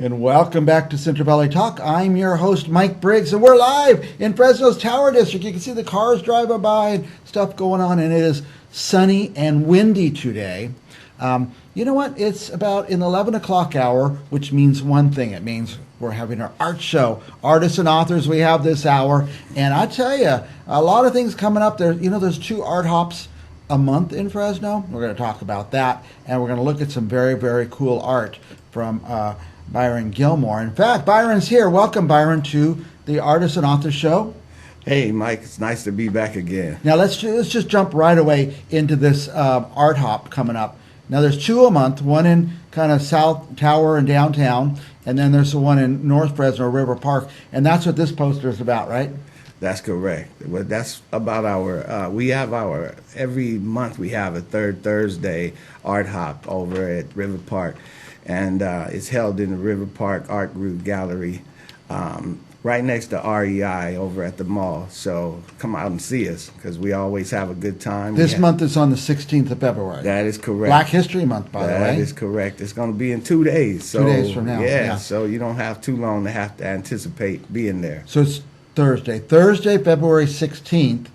And welcome back to Central Valley Talk. I'm your host, Mike Briggs, and we're live in Fresno's Tower District. You can see the cars driving by and stuff going on, and it is sunny and windy today. You know what? It's about an 11 o'clock hour, which means one thing. It means we're having our art show. Artists and authors we have this hour. And I tell you, a lot of things coming up there. You know, there's 2 art hops a month in Fresno. We're going to talk about that, and we're going to look at some very, very cool art from Byron Gilmore. In fact, Byron's here. Welcome, Byron, to the Artists and Authors Show. Hey, Mike. It's nice to be back again. Now, let's just jump right away into this art hop coming up. Now, there's 2 a month, one in kind of South Tower and downtown, and then there's the one in North Fresno, River Park, and that's what this poster is about, right? That's correct. Well, that's about our, we have our, every month we have a third Thursday art hop over at River Park. And it's held in the River Park Art Group Gallery, right next to REI over at the mall. So come out and see us, because we always have a good time. This month is on the 16th of February. That is correct. Black History Month, by the way. That is correct. It's going to be in 2 days. So, 2 days from now. Yeah, so you don't have too long to have to anticipate being there. So it's Thursday, February 16th.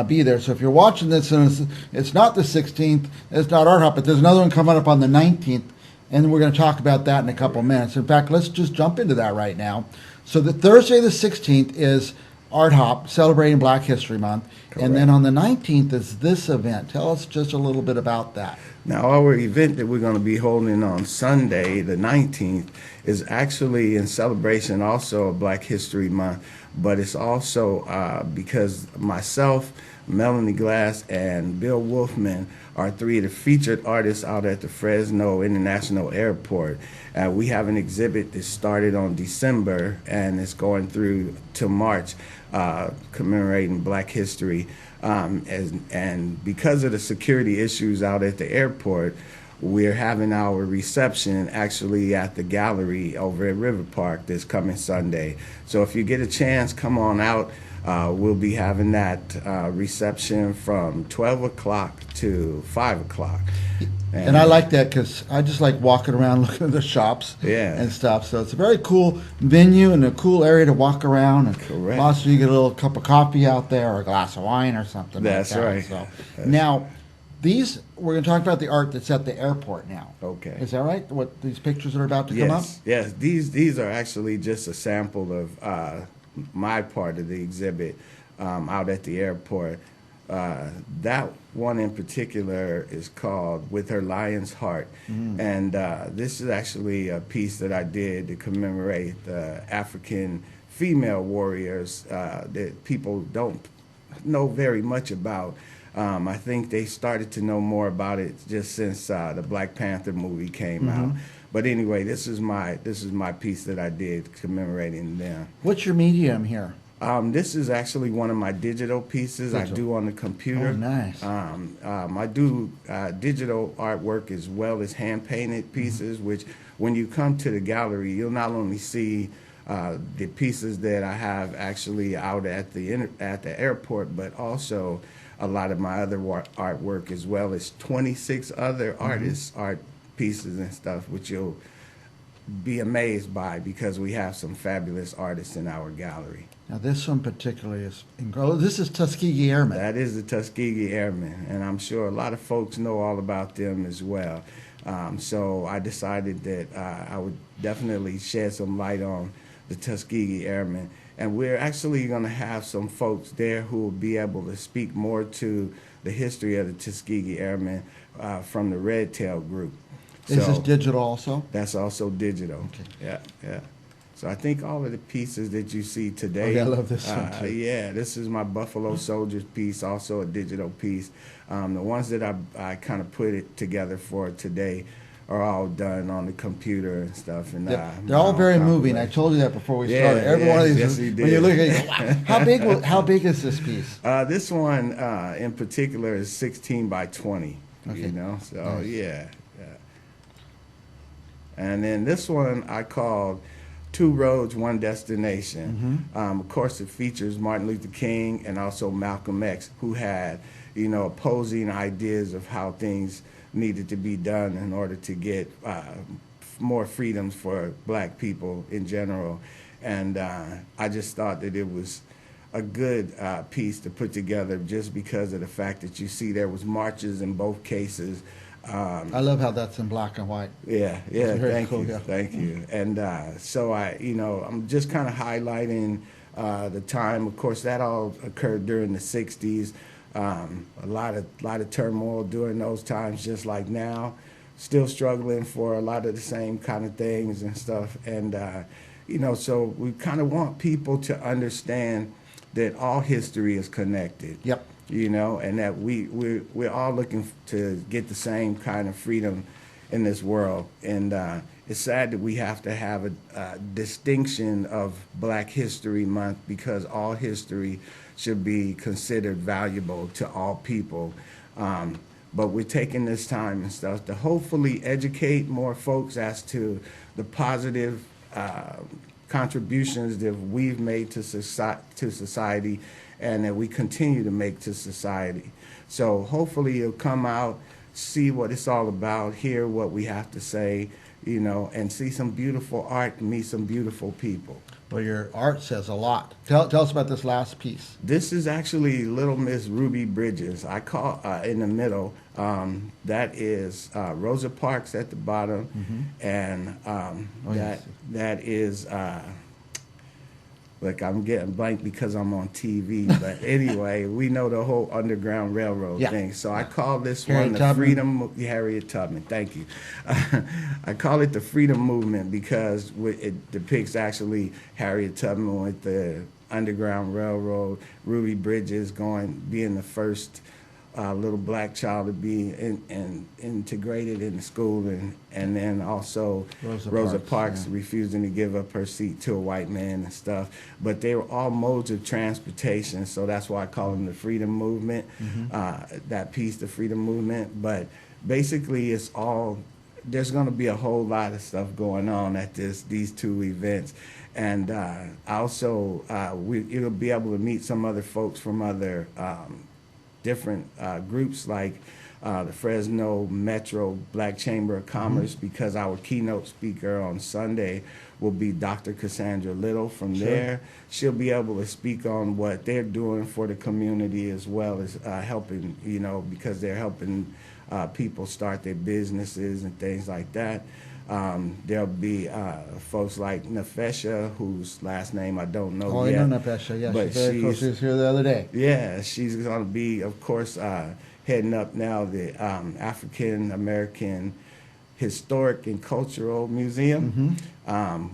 Be there. So if you're watching this and it's not the 16th, it's not art hop, but there's another one coming up on the 19th. And we're going to talk about that in a couple minutes. In fact, let's just jump into that right now. So the Thursday the 16th is Art Hop, celebrating Black History Month. Correct. And then on the 19th is this event. Tell us just a little bit about that. Now, our event that we're going to be holding on Sunday, the 19th, is actually in celebration also of Black History Month, but it's also because myself, Melanie Glass, and Bill Wolfman are 3 of the featured artists out at the Fresno International Airport. We have an exhibit that started on December and it's going through to March, commemorating Black history. And because of the security issues out at the airport, we're having our reception actually at the gallery over at River Park this coming Sunday. So if you get a chance, come on out. We'll be having that reception from 12 o'clock to 5 o'clock. And I like that because I just like walking around looking at the shops and stuff. So it's a very cool venue and a cool area to walk around. And correct. Also, you get a little cup of coffee out there or a glass of wine or something. That's like that. right. So that's now, we're going to talk about the art that's at the airport now. Okay. Is that right? What these pictures that are about to come up? Yes. These are actually just a sample of my part of the exhibit out at the airport. That one in particular is called With Her Lion's Heart. And this is actually a piece that I did to commemorate the African female warriors that people don't know very much about. I think they started to know more about it just since the Black Panther movie came out. But anyway, this is my piece that I did commemorating them. What's your medium here? This is actually one of my digital pieces I do on the computer. Oh, nice. I do digital artwork as well as hand-painted pieces, which when you come to the gallery, you'll not only see the pieces that I have actually out at the airport, but also a lot of my other artwork, as well as 26 other artists' art pieces and stuff, which you'll be amazed by because we have some fabulous artists in our gallery. Now, this one particularly is incredible. This is Tuskegee Airmen. That is the Tuskegee Airmen, and I'm sure a lot of folks know all about them as well. So I decided that I would definitely shed some light on the Tuskegee Airmen. And we're actually going to have some folks there who will be able to speak more to the history of the Tuskegee Airmen from the Red Tail group. Is this digital also? That's also digital. Okay. Yeah. So I think all of the pieces that you see today. Okay, I love this one too. Yeah, this is my Buffalo Soldiers piece, also a digital piece. The ones that I kind of put it together for today are all done on the computer and stuff. And they're all very moving. I told you that before we started. Every one of these, yes, you did. When you look at it, you go, wow. How big is this piece? This one in particular is 16 by 20. Okay. You know, so nice. Yeah. And then this one I called Two Roads, One Destination. Of course, it features Martin Luther King and also Malcolm X, who had, opposing ideas of how things needed to be done in order to get more freedoms for black people in general. And I just thought that it was a good piece to put together just because of the fact that you see there was marches in both cases. I love how that's in black and white. Yeah, very thank cool, you, yeah. thank you. And so I'm just kind of highlighting the time. Of course, that all occurred during the '60s. A lot of turmoil during those times, just like now. Still struggling for a lot of the same kind of things and stuff. And so we kind of want people to understand that all history is connected. Yep. And that we're all looking to get the same kind of freedom in this world. And it's sad that we have to have a distinction of Black History Month, because all history should be considered valuable to all people. But we're taking this time and stuff to hopefully educate more folks as to the positive contributions that we've made to society and that we continue to make to society. So hopefully you'll come out, see what it's all about, hear what we have to say, and see some beautiful art and meet some beautiful people. Well, your art says a lot. Tell us about this last piece. This is actually Little Miss Ruby Bridges. I call in the middle. That is Rosa Parks at the bottom, and yes. that is. Look, I'm getting blank because I'm on TV, but anyway, we know the whole Underground Railroad thing. So I call this Harriet one the Tubman. Harriet Tubman. Thank you. I call it the Freedom Movement because it depicts actually Harriet Tubman with the Underground Railroad, Ruby Bridges being the first little black child to be integrated in the school, and then also Rosa Parks refusing to give up her seat to a white man and stuff. But they were all modes of transportation, so that's why I call them the Freedom Movement. That piece, the Freedom Movement. But basically, it's all. There's going to be a whole lot of stuff going on at these two events. And also, you'll be able to meet some other folks from other different groups like the Fresno Metro Black Chamber of Commerce, because our keynote speaker on Sunday will be Dr. Cassandra Little from there. She'll be able to speak on what they're doing for the community, as well as helping, because they're helping people start their businesses and things like that. There'll be folks like Nefesha, whose last name I don't know yet. I know Nefesha, yeah. But She's very cool. She was here the other day. Yeah, she's going to be, of course, heading up now the African American Historic and Cultural Museum,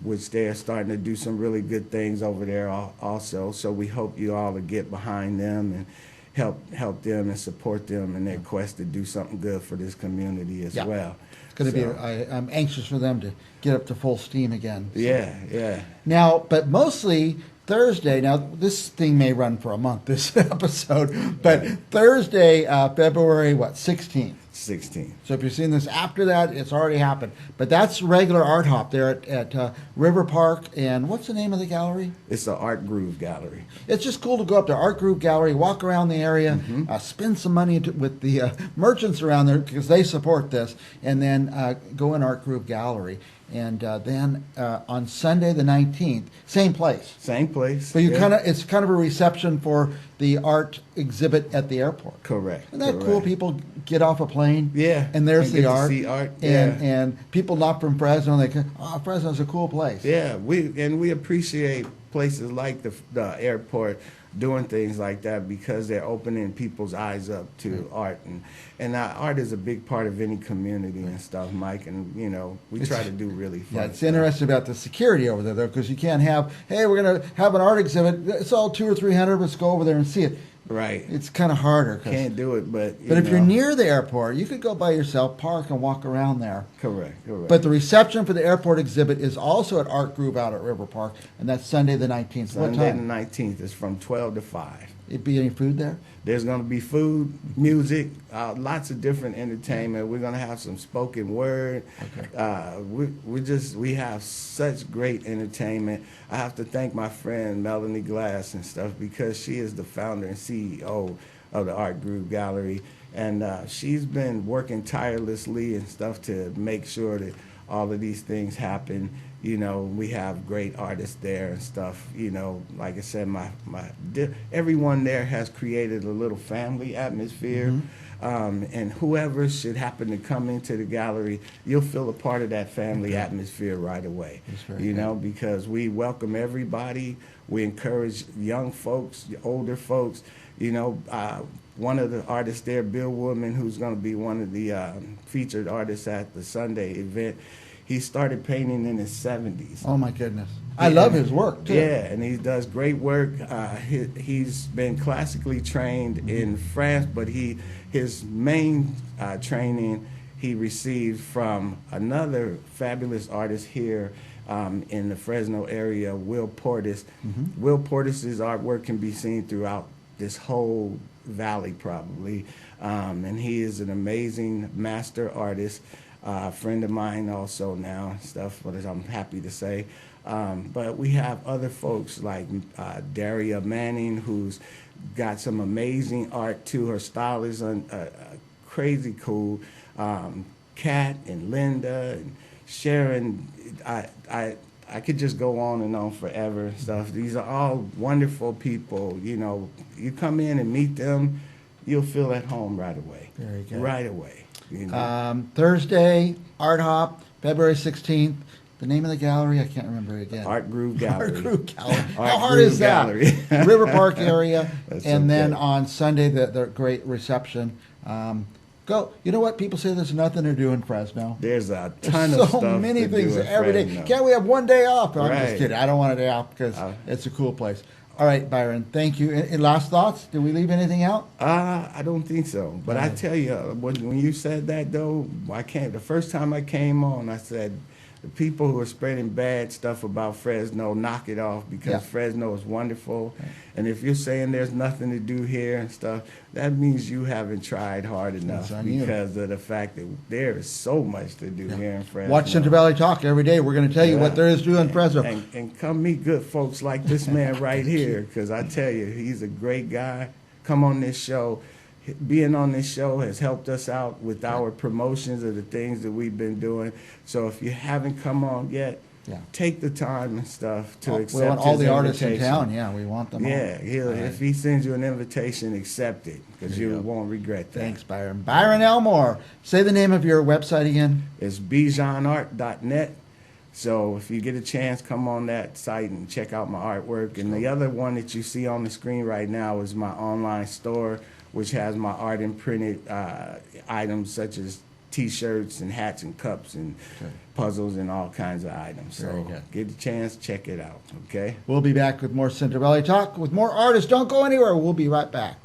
which they're starting to do some really good things over there also. So we hope you all will get behind them and help them and support them in their quest to do something good for this community as well. It's going to be. I'm anxious for them to get up to full steam again. So. Yeah. Now, but mostly Thursday. Now, this thing may run for a month, this episode, but Thursday, February 16th. 16. So if you're seeing this after that, it's already happened. But that's regular Art Hop there at River Park. And what's the name of the gallery? It's the Art Groove Gallery. It's just cool to go up to Art Groove Gallery, walk around the area, spend some money with the merchants around there because they support this, and then go in Art Groove Gallery. And then on Sunday the 19th, same place. Same place. So it's kind of a reception for the art exhibit at the airport. Correct. Isn't that cool? People get off a plane. Yeah. And there's get the art. To see art. And people not from Fresno, they go, Fresno's a cool place. Yeah, we appreciate places like the airport doing things like that because they're opening people's eyes up to art, and art is a big part of any community and stuff, Mike. And we try to do really fun. Yeah, it's interesting about the security over there, though, because you can't have, hey, we're going to have an art exhibit. It's all 200 or 300. Let's go over there and see it. Right. It's kind of harder. Can't do it, but if you're near the airport, you could go by yourself, park, and walk around there. Correct. But the reception for the airport exhibit is also at Art Groove out at River Park, and that's Sunday the 19th. Sunday the 19th is from 12 to 5. It be any food there? There's going to be food, music, lots of different entertainment. We're going to have some spoken word. Okay. We have such great entertainment. I have to thank my friend Melanie Glass and stuff because she is the founder and CEO of the Art Groove Gallery. And she's been working tirelessly and stuff to make sure that all of these things happen. You know, we have great artists there and stuff. You know, like I said, everyone there has created a little family atmosphere. And whoever should happen to come into the gallery, you'll feel a part of that family atmosphere right away. You know, because we welcome everybody. We encourage young folks, older folks. You know, one of the artists there, Bill Woodman, who's going to be one of the featured artists at the Sunday event, he started painting in his 70s. Oh, my goodness. I love his work, too. Yeah, and he does great work. He's been classically trained in France, but his main training he received from another fabulous artist here in the Fresno area, Will Portis. Will Portis's artwork can be seen throughout this whole valley, probably. And he is an amazing master artist. Friend of mine also now, stuff, but I'm happy to say. But we have other folks like Daria Manning, who's got some amazing art too. Her style is crazy cool. Kat and Linda and Sharon, I could just go on and on forever and stuff. These are all wonderful people. You know, you come in and meet them, you'll feel at home right away. Very good. Right away. You know? Thursday, Art Hop, February 16th. The name of the gallery, I can't remember it again. Art Groove Gallery. Art Groove Gallery. Art How hard Groove is that? Gallery. River Park area. That's And then okay. on Sunday, the great reception. Go. You know what? People say there's nothing to do in Fresno. There's a There's ton of so stuff many to things do in every day. Fresno. Can't we have one day off? I'm just Right. kidding. I don't want a day off because it's a cool place. All right, Byron. Thank you. And last thoughts? Did we leave anything out? I don't think so. But I tell you, when you said that though, the first time I came on, I said, the people who are spreading bad stuff about Fresno, knock it off, because Yeah. Fresno is wonderful. And if you're saying there's nothing to do here and stuff, that means you haven't tried hard enough, That's on you. because of the fact that there is so much to do here in Fresno. Watch Central Valley Talk every day. We're going to tell you what there is to do in Fresno. And come meet good folks like this man right here, because I tell you, he's a great guy. Come on this show. Being on this show has helped us out with our promotions of the things that we've been doing. So if you haven't come on yet, Yeah. take the time and stuff to accept We want all his the artists in invitation. town. Yeah, we want them all. Yeah, if he sends you an invitation, accept it, because There you you go. won't regret that. Thanks, Byron. Byron Elmore. Say the name of your website again. It's bijanart.net. So if you get a chance, come on that site and check out my artwork. And the other one that you see on the screen right now is my online store, which has my art and printed items such as T-shirts and hats and cups and puzzles and all kinds of items. Very So good. get a chance, check it out, okay? We'll be back with more Central Valley Talk with more artists. Don't go anywhere. We'll be right back.